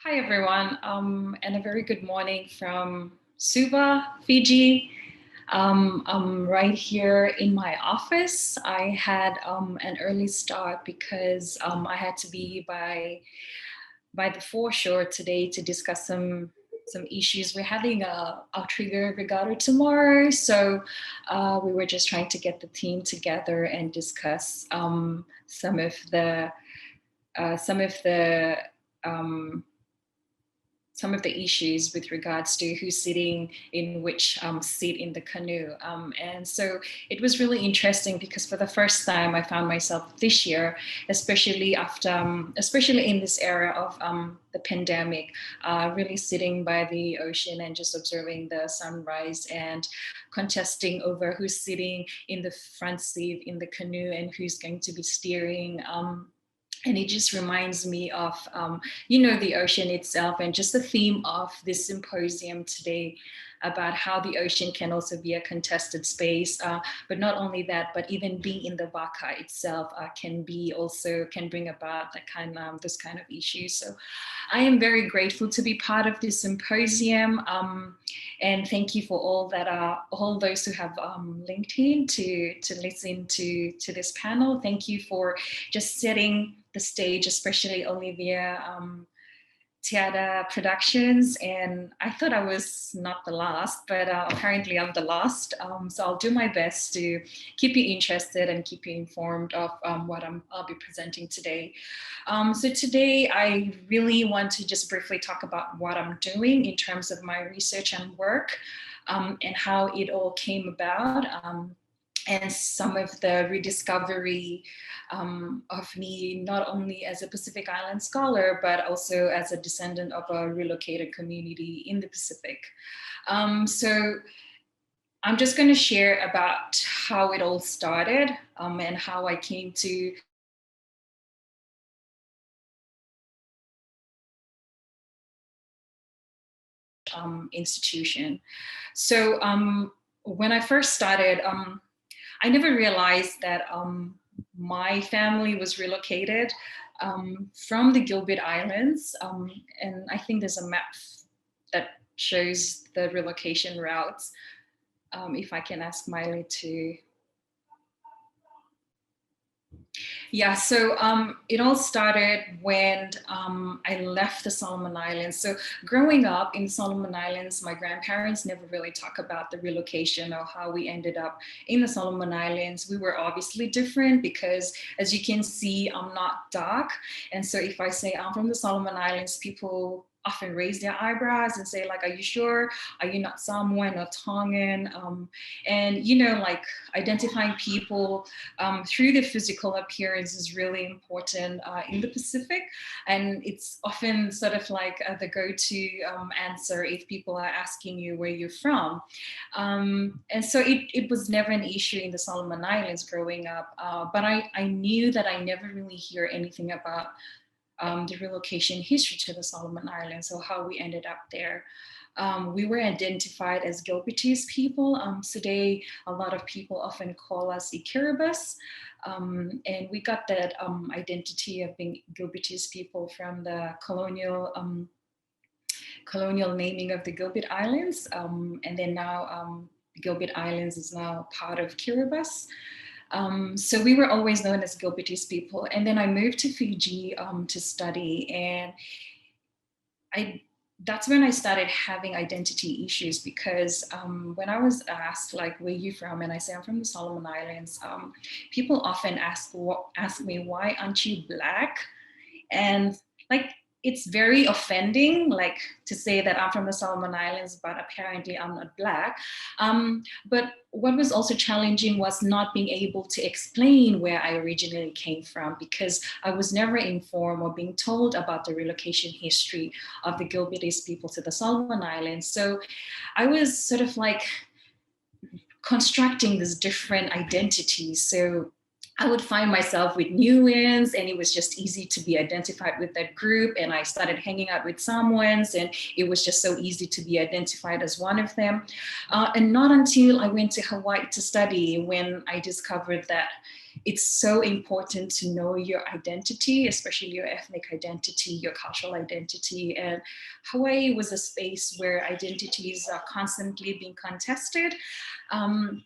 Hi, everyone, and a very good morning from Suva, Fiji. I'm right here in my office. I had an early start because I had to be by the foreshore today to discuss some issues. We're having a trigger regatta tomorrow, so we were just trying to get the team together and discuss some of the some of the um, some of the issues with regards to who's sitting in which seat in the canoe. And so it was really interesting because for the first time I found myself this year, especially especially in this era of the pandemic, really sitting by the ocean and just observing the sunrise and contesting over who's sitting in the front seat in the canoe and who's going to be steering. And it just reminds me of, the ocean itself and just the theme of this symposium today about how the ocean can also be a contested space. But not only that, but even being in the waka itself can bring about this kind of issues. So I am very grateful to be part of this symposium. And thank you for all those who have linked in to listen to this panel. Thank you for just setting the stage, especially Olivia Tiada Productions. And I thought I was not the last, but apparently I'm the last. So I'll do my best to keep you interested and keep you informed of what I'll be presenting today. So today I really want to just briefly talk about what I'm doing in terms of my research and work and how it all came about. And some of the rediscovery of me, not only as a Pacific Island scholar, but also as a descendant of a relocated community in the Pacific. So I'm just going to share about how it all started and how I came to institution. So when I first started, I never realized that my family was relocated from the Gilbert Islands. And I think there's a map that shows the relocation routes. If I can ask Miley to. Yeah, so it all started when I left the Solomon Islands. So growing up in Solomon Islands, my grandparents never really talk about the relocation or how we ended up in the Solomon Islands. We were obviously different because, as you can see, I'm not dark. And so if I say I'm from the Solomon Islands, people often raise their eyebrows and say, like, are you sure? Are you not Samoan or Tongan? And, like identifying people through their physical appearance is really important in the Pacific. And it's often sort of like the go-to answer if people are asking you where you're from. And so it was never an issue in the Solomon Islands growing up. But I knew that I never really hear anything about the relocation history to the Solomon Islands, so how we ended up there. We were identified as Gilbertese people. Today, a lot of people often call us Ikiribus. And we got that identity of being Gilbertese people from the colonial naming of the Gilbert Islands. And then now the Gilbert Islands is now part of Kiribati. So we were always known as Gilbertese people. And then I moved to Fiji to study. And that's when I started having identity issues because when I was asked, like, where are you from? And I say, I'm from the Solomon Islands. People often ask me, why aren't you Black? And like, it's very offending, like, to say that I'm from the Solomon Islands, but apparently I'm not Black. But what was also challenging was not being able to explain where I originally came from because I was never informed or being told about the relocation history of the Gilbertese people to the Solomon Islands. So I was sort of like constructing this different identity. So I would find myself with Newans, and it was just easy to be identified with that group. And I started hanging out with Samoans, and it was just so easy to be identified as one of them. And not until I went to Hawaii to study when I discovered that it's so important to know your identity, especially your ethnic identity, your cultural identity. And Hawaii was a space where identities are constantly being contested. And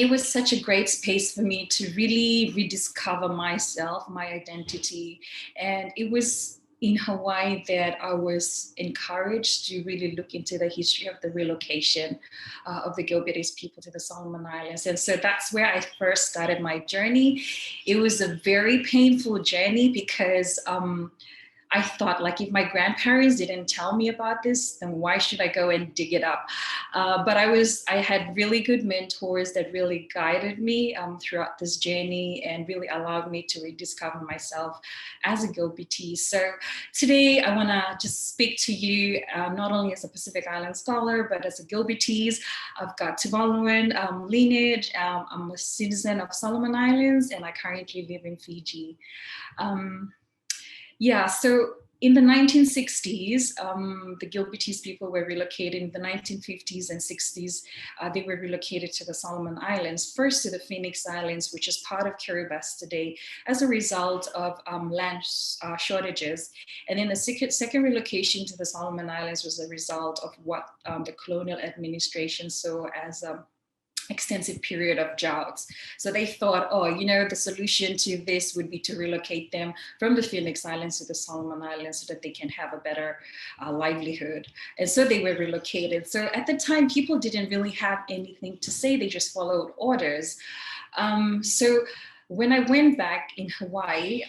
it was such a great space for me to really rediscover myself, my identity. And it was in Hawaii that I was encouraged to really look into the history of the relocation of the Gilbertese people to the Solomon Islands. And so that's where I first started my journey. It was a very painful journey because I thought, like, if my grandparents didn't tell me about this, then why should I go and dig it up? But I had really good mentors that really guided me throughout this journey and really allowed me to rediscover myself as a Gilbertese. So today I want to just speak to you not only as a Pacific Island scholar, but as a Gilbertese. I've got Tuvaluan lineage. I'm a citizen of Solomon Islands, and I currently live in Fiji. Yeah, so in the 1960s, the Gilbertese people were relocated. In the 1950s and 60s, they were relocated to the Solomon Islands, first to the Phoenix Islands, which is part of Kiribati today, as a result of land shortages. And then the second relocation to the Solomon Islands was a result of what the colonial administration saw as extensive period of droughts. So they thought, oh, you know, the solution to this would be to relocate them from the Phoenix Islands to the Solomon Islands so that they can have a better livelihood. And so they were relocated. So at the time, people didn't really have anything to say. They just followed orders. So when I went back in Hawaii,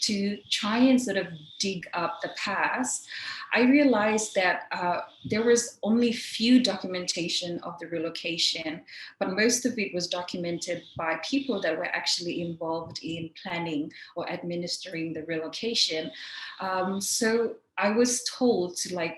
to try and sort of dig up the past, I realized that there was only few documentation of the relocation, but most of it was documented by people that were actually involved in planning or administering the relocation. So I was told to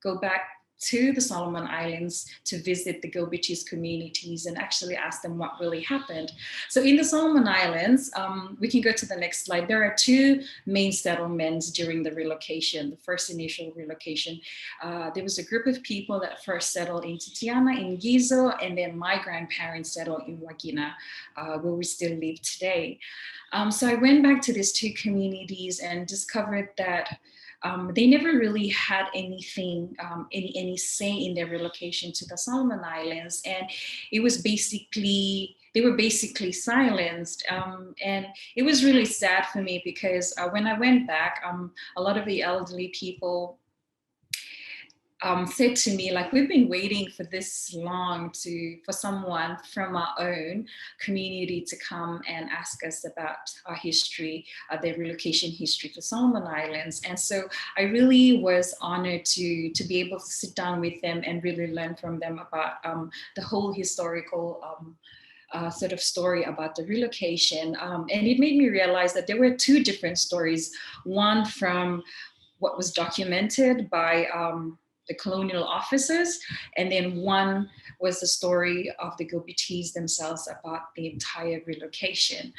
go back to the Solomon Islands to visit the Gilbertese communities and actually ask them what really happened. So in the Solomon Islands, we can go to the next slide. There are two main settlements during the relocation, the first initial relocation. There was a group of people that first settled in Titiana, in Gizo, and then my grandparents settled in Wagina, where we still live today. So I went back to these two communities and discovered that they never really had anything, any say in their relocation to the Solomon Islands. And it was basically, they were basically silenced. And it was really sad for me because when I went back, a lot of the elderly people said to me, like, we've been waiting for this long for someone from our own community to come and ask us about our history, their relocation history to Solomon Islands. And so I really was honored to be able to sit down with them and really learn from them about the whole historical sort of story about the relocation. And it made me realize that there were two different stories, one from what was documented by the colonial officers, and then one was the story of the Gilbertese themselves about the entire relocation.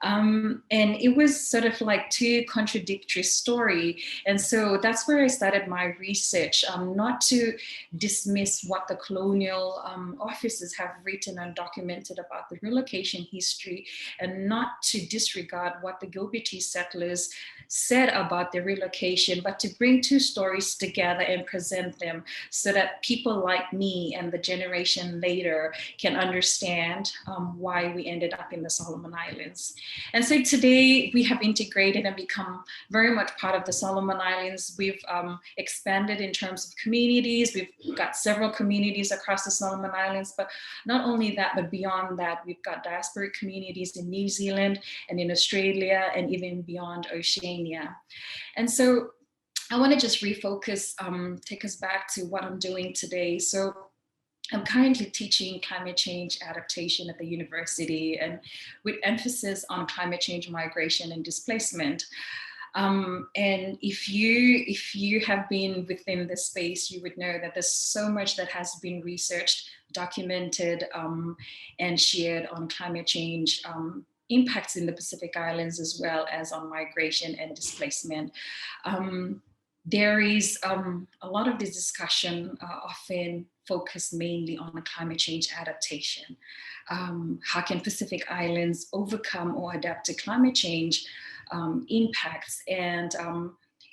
And it was sort of like two contradictory stories. And so that's where I started my research, not to dismiss what the colonial officers have written and documented about the relocation history, and not to disregard what the Gilbertese settlers said about the relocation, but to bring two stories together and present them so that people like me and the generation later can understand why we ended up in the Solomon Islands. And so today we have integrated and become very much part of the Solomon Islands. We've expanded in terms of communities. We've got several communities across the Solomon Islands, but not only that, but beyond that, we've got diasporic communities in New Zealand and in Australia and even beyond Oceania. And so I want to just refocus, take us back to what I'm doing today. So I'm currently teaching climate change adaptation at the university, and with emphasis on climate change, migration, and displacement. And if you have been within this space, you would know that there's so much that has been researched, documented, and shared on climate change impacts in the Pacific Islands, as well as on migration and displacement. there is a lot of this discussion often focused mainly on climate change adaptation. How can Pacific Islands overcome or adapt to climate change impacts? And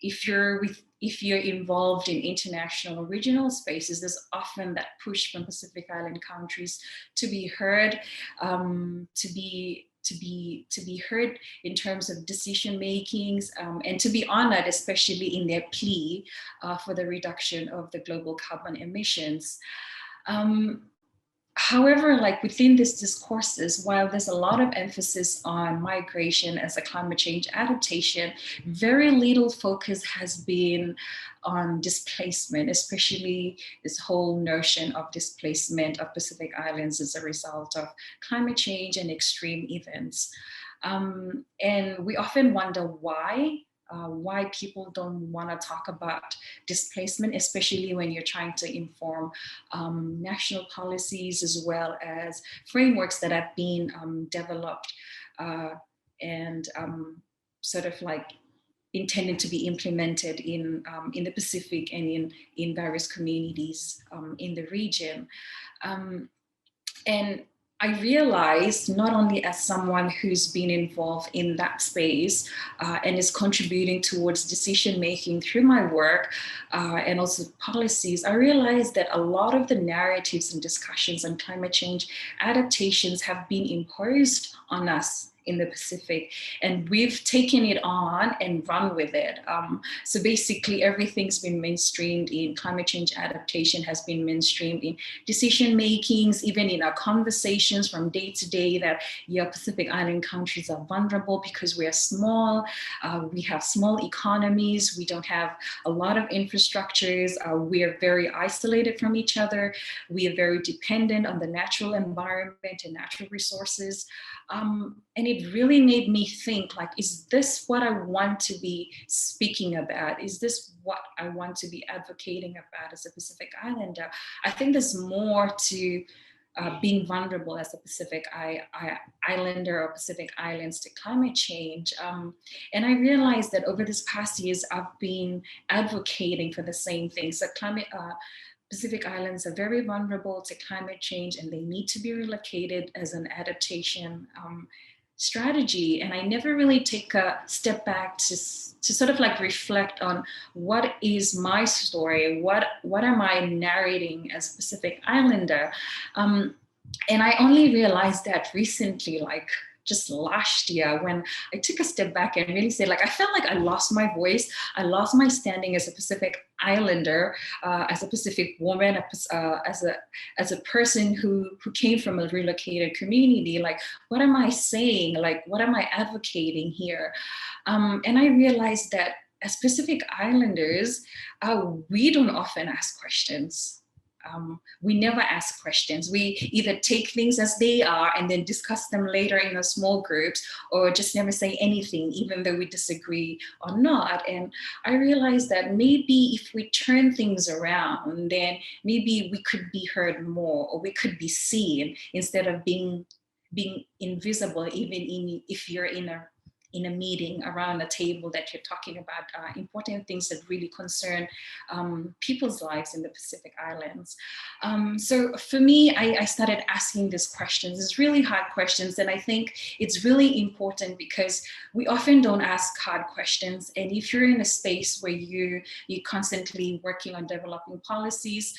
if you're involved in international or regional spaces, there's often that push from Pacific Island countries to be heard, to be heard in terms of decision makings, and to be honored, especially in their plea for the reduction of the global carbon emissions. However, like within these discourses, while there's a lot of emphasis on migration as a climate change adaptation, very little focus has been on displacement, especially this whole notion of displacement of Pacific Islands as a result of climate change and extreme events. And we often wonder why people don't want to talk about displacement, especially when you're trying to inform national policies as well as frameworks that have been developed and sort of like intended to be implemented in the Pacific and in various communities in the region. And I realized, not only as someone who's been involved in that space and is contributing towards decision making through my work and also policies, I realized that a lot of the narratives and discussions on climate change adaptations have been imposed on us in the Pacific, and we've taken it on and run with it. So basically everything's been mainstreamed in climate change adaptation, has been mainstreamed in decision makings, even in our conversations from day to day, that Pacific Island countries are vulnerable because we are small, we have small economies, we don't have a lot of infrastructures, we are very isolated from each other, we are very dependent on the natural environment and natural resources. And it really made me think, like, is this what I want to be speaking about? Is this what I want to be advocating about as a Pacific Islander? I think there's more to being vulnerable as a Pacific Islander or Pacific Islands to climate change. And I realized that over this past years, I've been advocating for the same thing. So Pacific Islands are very vulnerable to climate change and they need to be relocated as an adaptation strategy. And I never really take a step back to sort of like reflect on what is my story, what am I narrating as a Pacific Islander? And I only realized that recently, like just last year, when I took a step back and really said, like, I felt like I lost my voice. I lost my standing as a Pacific Islander, as a Pacific woman, as a person who came from a relocated community. Like, what am I saying? Like, what am I advocating here? And I realized that as Pacific Islanders, we don't often ask questions. We never ask questions. We either take things as they are and then discuss them later in a small groups, or just never say anything, even though we disagree or not. And I realized that maybe if we turn things around, then maybe we could be heard more, or we could be seen instead of being invisible, even if you're in a meeting around a table that you're talking about important things that really concern people's lives in the Pacific Islands. So for me, I started asking these questions. It's really hard questions, and I think it's really important because we often don't ask hard questions. And if you're in a space where you're constantly working on developing policies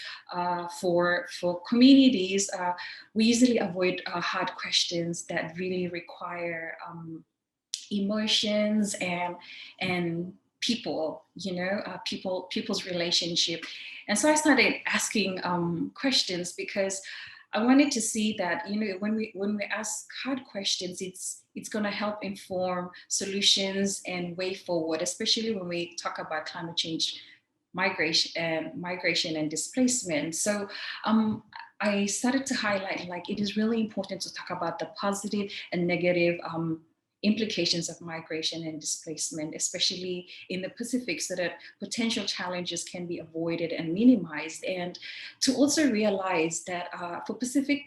for communities, we usually avoid hard questions that really require emotions and people, people's relationship. And so I started asking questions because I wanted to see that, when we ask hard questions, it's going to help inform solutions and way forward, especially when we talk about climate change, migration and displacement. So I started to highlight, like, it is really important to talk about the positive and negative implications of migration and displacement, especially in the Pacific, so that potential challenges can be avoided and minimized. And to also realize that for Pacific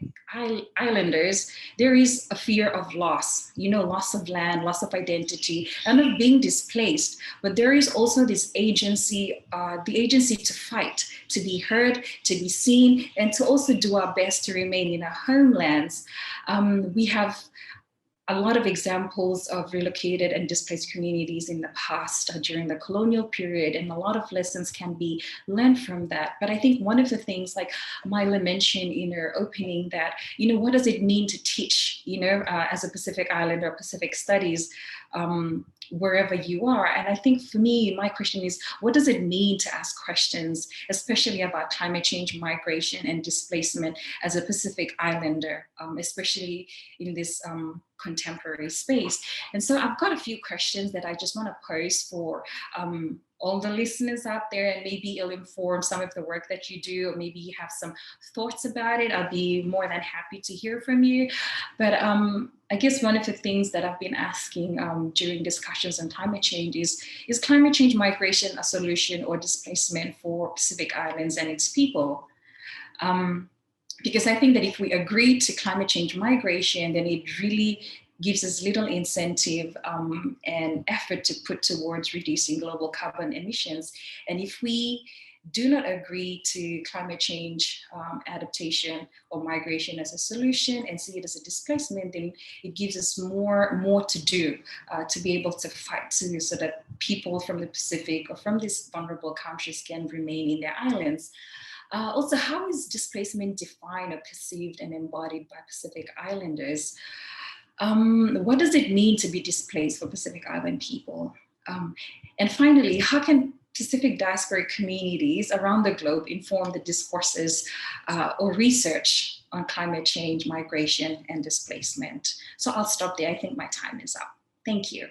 Islanders, there is a fear of loss, loss of land, loss of identity, and of being displaced. But there is also this agency, the agency to fight, to be heard, to be seen, and to also do our best to remain in our homelands. We have a lot of examples of relocated and displaced communities in the past during the colonial period, and a lot of lessons can be learned from that. But I think one of the things, like Myla mentioned in her opening, that, what does it mean to teach, as a Pacific Islander, Pacific Studies, wherever you are? And I think for me, my question is, what does it mean to ask questions, especially about climate change, migration, and displacement as a Pacific Islander, especially in this contemporary space? And so I've got a few questions that I just want to pose for all the listeners out there, and maybe it'll inform some of the work that you do, or maybe you have some thoughts about it. I'll be more than happy to hear from you. But I guess one of the things that I've been asking during discussions on climate change is climate change migration a solution or displacement for Pacific Islands and its people? Because I think that if we agree to climate change migration, then it really gives us little incentive and effort to put towards reducing global carbon emissions. And if we do not agree to climate change adaptation or migration as a solution and see it as a displacement, then it gives us more to do to be able to fight so that people from the Pacific or from these vulnerable countries can remain in their islands. Also, how is displacement defined or perceived and embodied by Pacific Islanders? What does it mean to be displaced for Pacific Island people? And finally, how can Pacific diaspora communities around the globe inform the discourses or research on climate change, migration, and displacement? So I'll stop there. I think my time is up. Thank you.